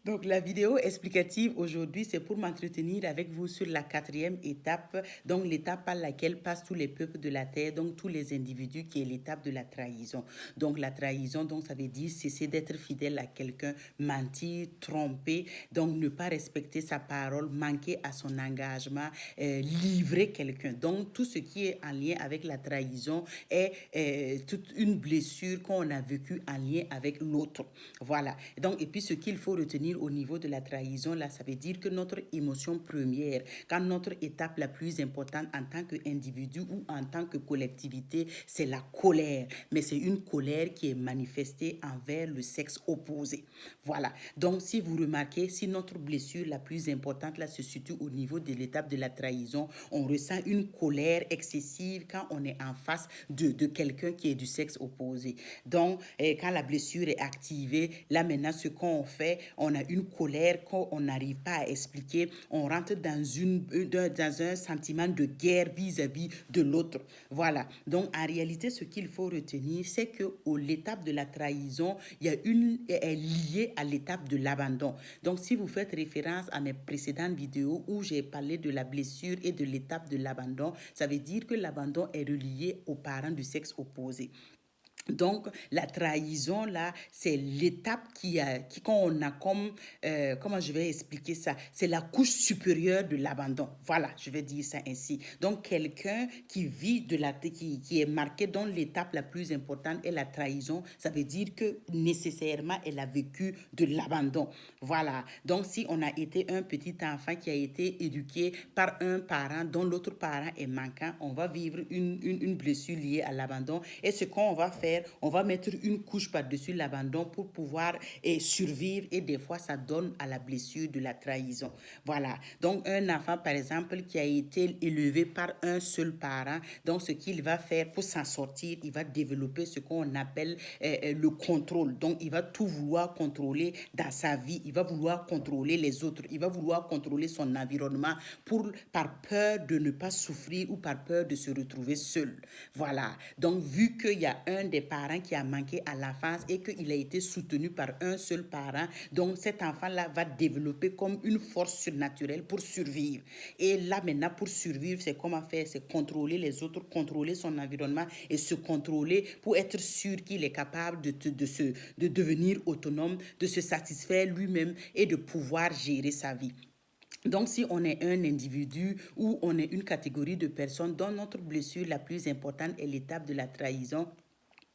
Donc, la vidéo explicative aujourd'hui, c'est pour m'entretenir avec vous sur la quatrième étape, donc l'étape par laquelle passent tous les peuples de la terre, donc tous les individus, qui est l'étape de la trahison. Donc, la trahison, donc ça veut dire cesser d'être fidèle à quelqu'un, mentir, tromper, donc ne pas respecter sa parole, manquer à son engagement, livrer quelqu'un. Donc, tout ce qui est en lien avec la trahison est toute une blessure qu'on a vécue en lien avec l'autre. Voilà. Donc, et puis, ce qu'il faut retenir au niveau de la trahison, là, ça veut dire que notre émotion première, quand notre étape la plus importante en tant qu'individu ou en tant que collectivité, c'est la colère. Mais c'est une colère qui est manifestée envers le sexe opposé. Voilà. Donc, si vous remarquez, si notre blessure la plus importante, là, se situe au niveau de l'étape de la trahison, on ressent une colère excessive quand on est en face de quelqu'un qui est du sexe opposé. Donc, quand la blessure est activée, là maintenant, ce qu'on fait, on a une colère qu'on n'arrive pas à expliquer. On rentre dans un sentiment de guerre vis-à-vis de l'autre. Voilà. Donc, en réalité, ce qu'il faut retenir, c'est que l'étape de la trahison, est liée à l'étape de l'abandon. Donc, si vous faites référence à mes précédentes vidéos où j'ai parlé de la blessure et de l'étape de l'abandon, ça veut dire que l'abandon est relié aux parents du sexe opposé. Donc, la trahison, là, c'est l'étape qu'on a comme, comment je vais expliquer ça? C'est la couche supérieure de l'abandon. Voilà, je vais dire ça ainsi. Donc, quelqu'un qui vit qui est marqué dans l'étape la plus importante est la trahison. Ça veut dire que nécessairement, elle a vécu de l'abandon. Voilà. Donc, si on a été un petit enfant qui a été éduqué par un parent dont l'autre parent est manquant, on va vivre une blessure liée à l'abandon. Et ce qu'on va faire, on va mettre une couche par-dessus l'abandon pour pouvoir survivre, et des fois ça donne à la blessure de la trahison. Voilà. Donc un enfant par exemple qui a été élevé par un seul parent, donc ce qu'il va faire pour s'en sortir, il va développer ce qu'on appelle le contrôle. Donc il va tout vouloir contrôler dans sa vie, il va vouloir contrôler les autres, il va vouloir contrôler son environnement par peur de ne pas souffrir ou par peur de se retrouver seul. Voilà. Donc vu qu'il y a un des parents qui a manqué à l'enfance et qu'il a été soutenu par un seul parent, donc cet enfant-là va développer comme une force surnaturelle pour survivre. Et là maintenant, pour survivre, c'est comment faire? C'est contrôler les autres, contrôler son environnement et se contrôler pour être sûr qu'il est capable de devenir autonome, de se satisfaire lui-même et de pouvoir gérer sa vie. Donc, si on est un individu ou on est une catégorie de personnes dont notre blessure la plus importante est l'étape de la trahison,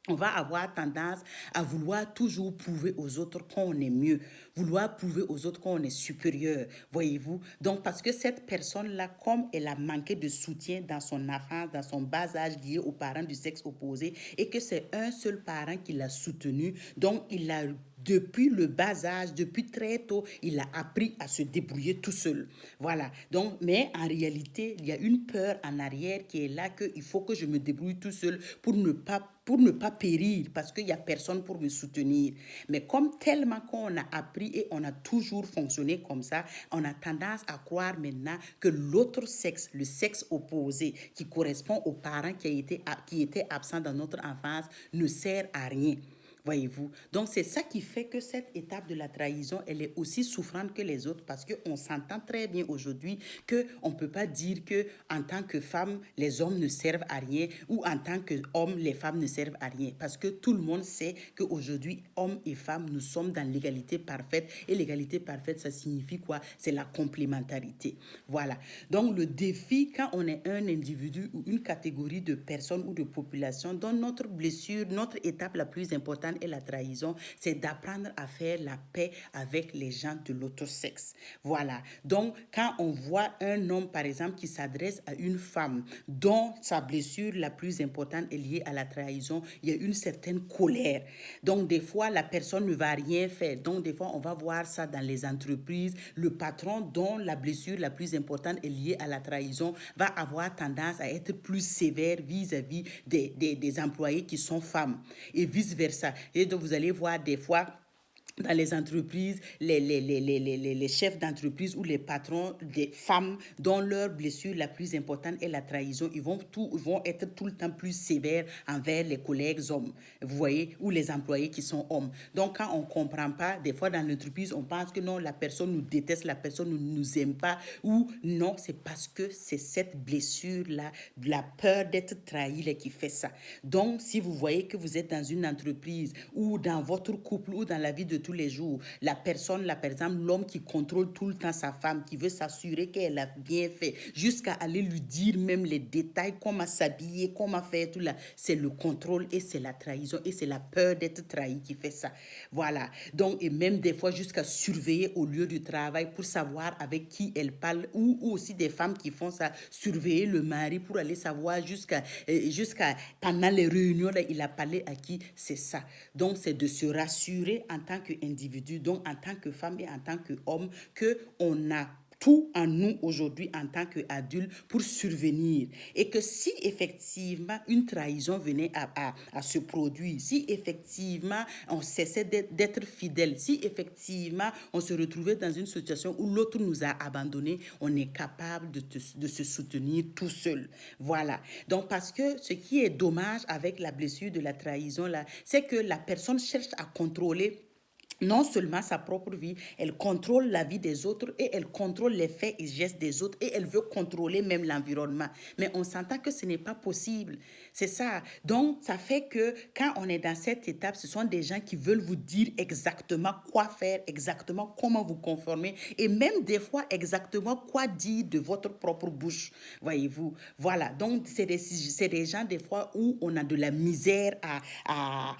on va avoir tendance à vouloir toujours prouver aux autres qu'on est mieux, vouloir prouver aux autres qu'on est supérieur, voyez-vous. Donc, parce que cette personne-là, comme elle a manqué de soutien dans son enfance, dans son bas âge lié aux parents du sexe opposé, et que c'est un seul parent qui l'a soutenu, donc il a depuis le bas âge, depuis très tôt, il a appris à se débrouiller tout seul. Voilà. Donc, mais en réalité, il y a une peur en arrière qui est là, qu'il faut que je me débrouille tout seul pour ne pas périr, parce qu'il n'y a personne pour me soutenir. Mais comme tellement qu'on a appris et on a toujours fonctionné comme ça, on a tendance à croire maintenant que l'autre sexe, le sexe opposé, qui correspond aux parents qui étaient absents dans notre enfance, ne sert à rien. Voyez-vous? Donc, c'est ça qui fait que cette étape de la trahison, elle est aussi souffrante que les autres, parce qu'on s'entend très bien aujourd'hui qu'on ne peut pas dire qu'en tant que femme, les hommes ne servent à rien, ou en tant qu'hommes, les femmes ne servent à rien. Parce que tout le monde sait qu'aujourd'hui, hommes et femmes, nous sommes dans l'égalité parfaite. Et l'égalité parfaite, ça signifie quoi? C'est la complémentarité. Voilà. Donc, le défi, quand on est un individu ou une catégorie de personnes ou de population dont notre blessure, notre étape la plus importante et la trahison, c'est d'apprendre à faire la paix avec les gens de l'autre sexe. Voilà. Donc, quand on voit un homme, par exemple, qui s'adresse à une femme dont sa blessure la plus importante est liée à la trahison, il y a une certaine colère. Donc, des fois, la personne ne va rien faire. Donc, des fois, on va voir ça dans les entreprises. Le patron dont la blessure la plus importante est liée à la trahison va avoir tendance à être plus sévère vis-à-vis des employés qui sont femmes et vice-versa. Et donc, vous allez voir des fois dans les entreprises, les chefs d'entreprise ou les patrons des femmes dont leur blessure la plus importante est la trahison, ils vont être tout le temps plus sévères envers les collègues hommes, vous voyez, ou les employés qui sont hommes. Donc, quand on ne comprend pas, des fois dans l'entreprise, on pense que non, la personne nous déteste, la personne ne nous aime pas, ou non, c'est parce que c'est cette blessure-là, la peur d'être trahi là, qui fait ça. Donc, si vous voyez que vous êtes dans une entreprise ou dans votre couple ou dans la vie de tous les jours, la personne, là, par exemple, l'homme qui contrôle tout le temps sa femme, qui veut s'assurer qu'elle a bien fait, jusqu'à aller lui dire même les détails, comment s'habiller, comment faire tout là, c'est le contrôle et c'est la trahison et c'est la peur d'être trahi qui fait ça. Voilà. Donc, et même des fois jusqu'à surveiller au lieu du travail pour savoir avec qui elle parle, ou aussi des femmes qui font ça, surveiller le mari pour aller savoir jusqu'à pendant les réunions, là, il a parlé à qui, c'est ça. Donc, c'est de se rassurer en tant qu'individu, donc en tant que femme et en tant qu'homme, qu'on a tout en nous aujourd'hui en tant qu'adultes pour survenir. Et que si effectivement une trahison venait à se produire, si effectivement on cessait d'être fidèle, si effectivement on se retrouvait dans une situation où l'autre nous a abandonnés, on est capable de se soutenir tout seul. Voilà. Donc parce que ce qui est dommage avec la blessure de la trahison, là, c'est que la personne cherche à contrôler non seulement sa propre vie, elle contrôle la vie des autres et elle contrôle les faits et gestes des autres et elle veut contrôler même l'environnement. Mais on s'entend que ce n'est pas possible. C'est ça. Donc, ça fait que quand on est dans cette étape, ce sont des gens qui veulent vous dire exactement quoi faire, exactement comment vous conformer et même des fois exactement quoi dire de votre propre bouche. Voyez-vous? Voilà. Donc, c'est des gens des fois où on a de la misère à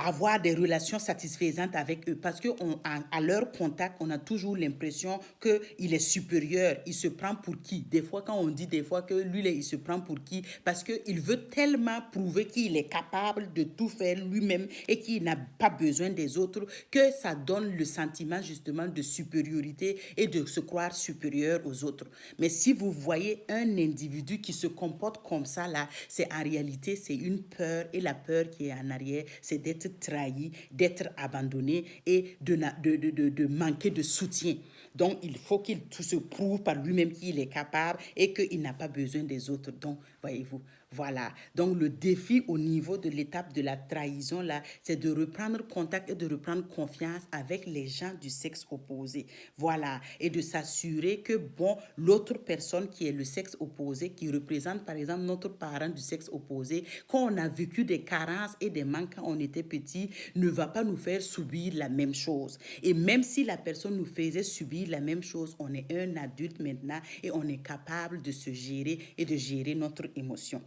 avoir des relations satisfaisantes avec eux parce qu'à leur contact, on a toujours l'impression qu'il est supérieur. Il se prend pour qui? Des fois, quand on dit des fois que lui, il se prend pour qui? Parce qu'il veut tellement prouver qu'il est capable de tout faire lui-même et qu'il n'a pas besoin des autres que ça donne le sentiment justement de supériorité et de se croire supérieur aux autres. Mais si vous voyez un individu qui se comporte comme ça, là, c'est en réalité, c'est une peur et la peur qui est en arrière, c'est d'être trahi, d'être abandonné et de manquer de soutien. Donc, il faut qu'il se prouve par lui-même qu'il est capable et qu'il n'a pas besoin des autres. Donc, voyez-vous, voilà. Donc, le défi au niveau de l'étape de la trahison, là, c'est de reprendre contact et de reprendre confiance avec les gens du sexe opposé. Voilà. Et de s'assurer que, bon, l'autre personne qui est le sexe opposé, qui représente, par exemple, notre parent du sexe opposé, quand on a vécu des carences et des manques quand on était petit, ne va pas nous faire subir la même chose. Et même si la personne nous faisait subir la même chose, on est un adulte maintenant et on est capable de se gérer et de gérer notre émotion.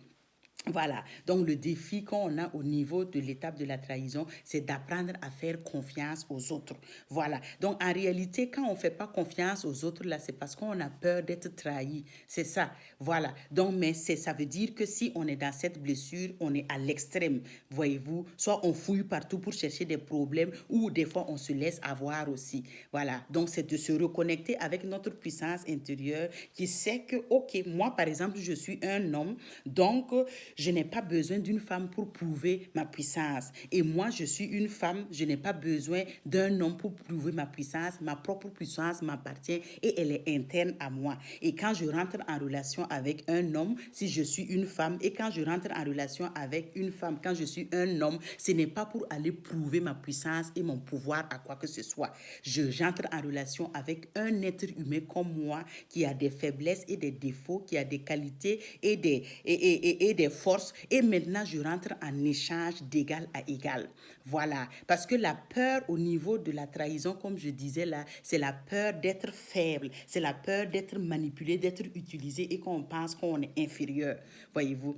Voilà, donc le défi qu'on a au niveau de l'étape de la trahison, c'est d'apprendre à faire confiance aux autres. Voilà, donc en réalité, quand on ne fait pas confiance aux autres, là, c'est parce qu'on a peur d'être trahi. C'est ça, voilà. Donc, mais ça veut dire que si on est dans cette blessure, on est à l'extrême, voyez-vous. Soit on fouille partout pour chercher des problèmes ou des fois on se laisse avoir aussi. Voilà, donc c'est de se reconnecter avec notre puissance intérieure qui sait que, ok, moi par exemple, je suis un homme, donc je n'ai pas besoin d'une femme pour prouver ma puissance. Et moi, je suis une femme, je n'ai pas besoin d'un homme pour prouver ma puissance. Ma propre puissance m'appartient et elle est interne à moi. Et quand je rentre en relation avec un homme, si je suis une femme, et quand je rentre en relation avec une femme, quand je suis un homme, ce n'est pas pour aller prouver ma puissance et mon pouvoir à quoi que ce soit. J'entre en relation avec un être humain comme moi qui a des faiblesses et des défauts, qui a des qualités et des forces. Et maintenant, je rentre en échange d'égal à égal. Voilà. Parce que la peur au niveau de la trahison, comme je disais là, c'est la peur d'être faible. C'est la peur d'être manipulé, d'être utilisé et qu'on pense qu'on est inférieur. Voyez-vous?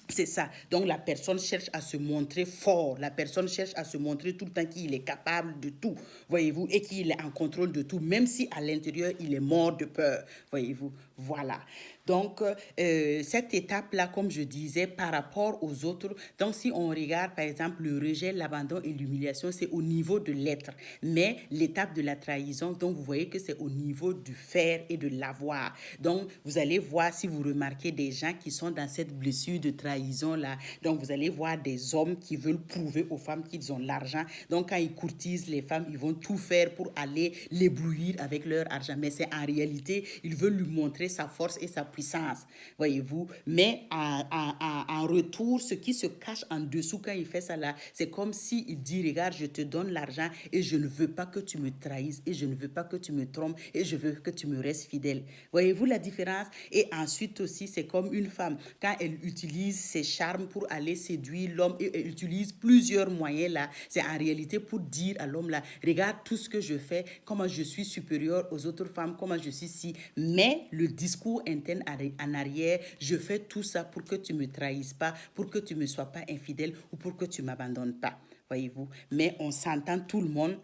C'est ça. Donc, la personne cherche à se montrer fort. La personne cherche à se montrer tout le temps qu'il est capable de tout, voyez-vous, et qu'il est en contrôle de tout, même si à l'intérieur, il est mort de peur, voyez-vous. Voilà. Donc, cette étape-là, comme je disais, par rapport aux autres, donc si on regarde par exemple le rejet, l'abandon et l'humiliation, c'est au niveau de l'être. Mais l'étape de la trahison, donc vous voyez que c'est au niveau du faire et de l'avoir. Donc, vous allez voir si vous remarquez des gens qui sont dans cette blessure de trahison-là. Donc, vous allez voir des hommes qui veulent prouver aux femmes qu'ils ont l'argent. Donc, quand ils courtisent les femmes, ils vont tout faire pour aller l'éblouir avec leur argent. Mais c'est en réalité, ils veulent lui montrer sa force et sa puissance, voyez-vous. Mais en retour, ce qui se cache en dessous quand il fait ça là, c'est comme s'il dit, regarde, je te donne l'argent et je ne veux pas que tu me trahisses et je ne veux pas que tu me trompes et je veux que tu me restes fidèle. Voyez-vous la différence? Et ensuite aussi, c'est comme une femme, quand elle utilise ses charmes pour aller séduire l'homme et elle utilise plusieurs moyens là, c'est en réalité pour dire à l'homme là, regarde tout ce que je fais, comment je suis supérieur aux autres femmes, comment je suis si. Mais le discours interne en arrière, je fais tout ça pour que tu ne me trahisses pas, pour que tu ne me sois pas infidèle ou pour que tu ne m'abandonnes pas, voyez-vous. Mais on s'entend tout le monde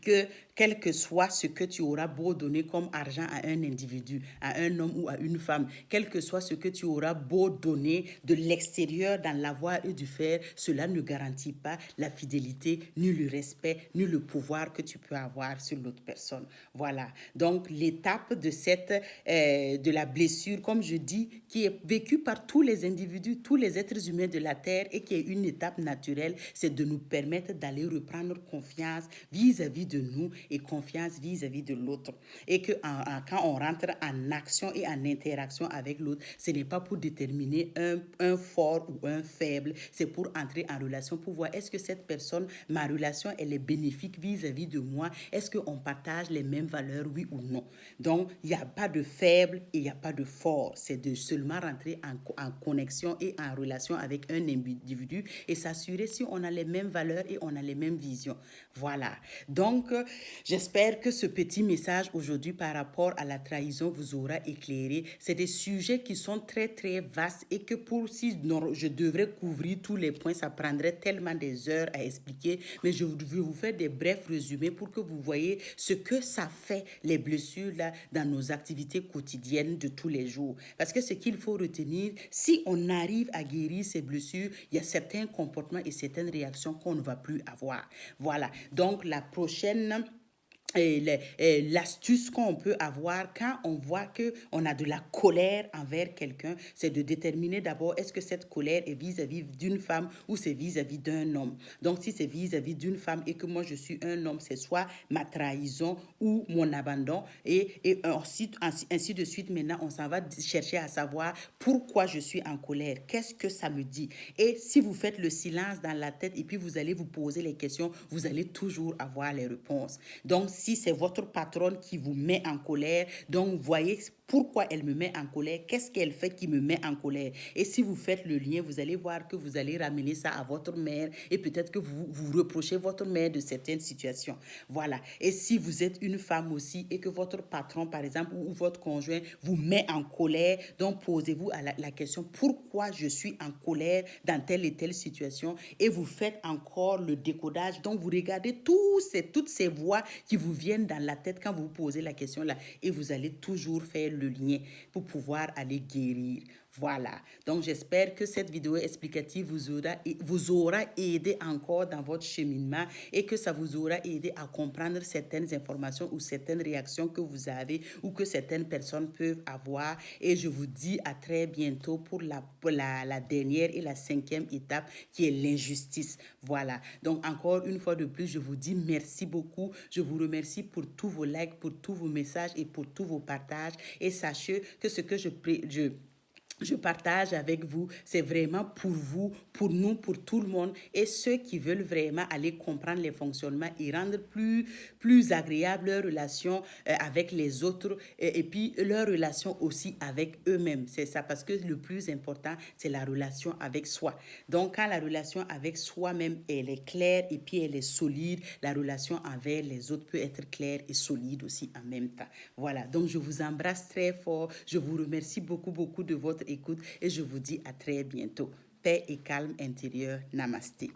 que quel que soit ce que tu auras beau donner comme argent à un individu, à un homme ou à une femme, quel que soit ce que tu auras beau donner de l'extérieur dans l'avoir et du faire, cela ne garantit pas la fidélité, ni le respect, ni le pouvoir que tu peux avoir sur l'autre personne. Voilà. Donc, l'étape de la blessure, comme je dis, qui est vécue par tous les individus, tous les êtres humains de la Terre et qui est une étape naturelle, c'est de nous permettre d'aller reprendre confiance vis-à-vis de nous et confiance vis-à-vis de l'autre. Et que quand on rentre en action et en interaction avec l'autre, ce n'est pas pour déterminer un fort ou un faible, c'est pour entrer en relation, pour voir est-ce que cette personne, ma relation, elle est bénéfique vis-à-vis de moi, est-ce qu'on partage les mêmes valeurs, oui ou non. Donc, il n'y a pas de faible et il n'y a pas de fort, c'est de seulement rentrer en connexion et en relation avec un individu et s'assurer si on a les mêmes valeurs et on a les mêmes visions. Voilà. Donc, j'espère que ce petit message aujourd'hui par rapport à la trahison vous aura éclairé. C'est des sujets qui sont très, très vastes et que si je devrais couvrir tous les points, ça prendrait tellement des heures à expliquer. Mais je vais vous faire des brefs résumés pour que vous voyez ce que ça fait, les blessures là, dans nos activités quotidiennes de tous les jours. Parce que ce qu'il faut retenir, si on arrive à guérir ces blessures, il y a certains comportements et certaines réactions qu'on ne va plus avoir. Voilà. Donc, la prochaine l'astuce qu'on peut avoir quand on voit qu'on a de la colère envers quelqu'un, c'est de déterminer d'abord est-ce que cette colère est vis-à-vis d'une femme ou c'est vis-à-vis d'un homme. Donc, si c'est vis-à-vis d'une femme et que moi je suis un homme, c'est soit ma trahison ou mon abandon. Et ensuite, ainsi de suite, maintenant, on s'en va chercher à savoir pourquoi je suis en colère. Qu'est-ce que ça me dit? Et si vous faites le silence dans la tête et puis vous allez vous poser les questions, vous allez toujours avoir les réponses. Donc, si c'est votre patronne qui vous met en colère, donc voyez pourquoi elle me met en colère, qu'est-ce qu'elle fait qui me met en colère. Et si vous faites le lien, vous allez voir que vous allez ramener ça à votre mère et peut-être que vous reprochez votre mère de certaines situations. Voilà. Et si vous êtes une femme aussi et que votre patron, par exemple, ou votre conjoint vous met en colère, donc posez-vous la question pourquoi je suis en colère dans telle et telle situation et vous faites encore le décodage. Donc, vous regardez toutes ces voix qui vous viennent dans la tête quand vous vous posez la question là et vous allez toujours faire le lien pour pouvoir aller guérir. Voilà. Donc, j'espère que cette vidéo explicative vous aura aidé encore dans votre cheminement et que ça vous aura aidé à comprendre certaines informations ou certaines réactions que vous avez ou que certaines personnes peuvent avoir. Et je vous dis à très bientôt pour la dernière et la 5e étape qui est l'injustice. Voilà. Donc, encore une fois de plus, je vous dis merci beaucoup. Je vous remercie pour tous vos likes, pour tous vos messages et pour tous vos partages. Et sachez que ce que je partage avec vous, c'est vraiment pour vous, pour nous, pour tout le monde et ceux qui veulent vraiment aller comprendre les fonctionnements et rendre plus agréable leur relation avec les autres et puis leur relation aussi avec eux-mêmes. C'est ça, parce que le plus important, c'est la relation avec soi. Donc, quand la relation avec soi-même, elle est claire et puis elle est solide, la relation envers les autres peut être claire et solide aussi en même temps. Voilà, donc je vous embrasse très fort. Je vous remercie beaucoup, beaucoup de votre écoute et je vous dis à très bientôt. Paix et calme intérieur. Namasté.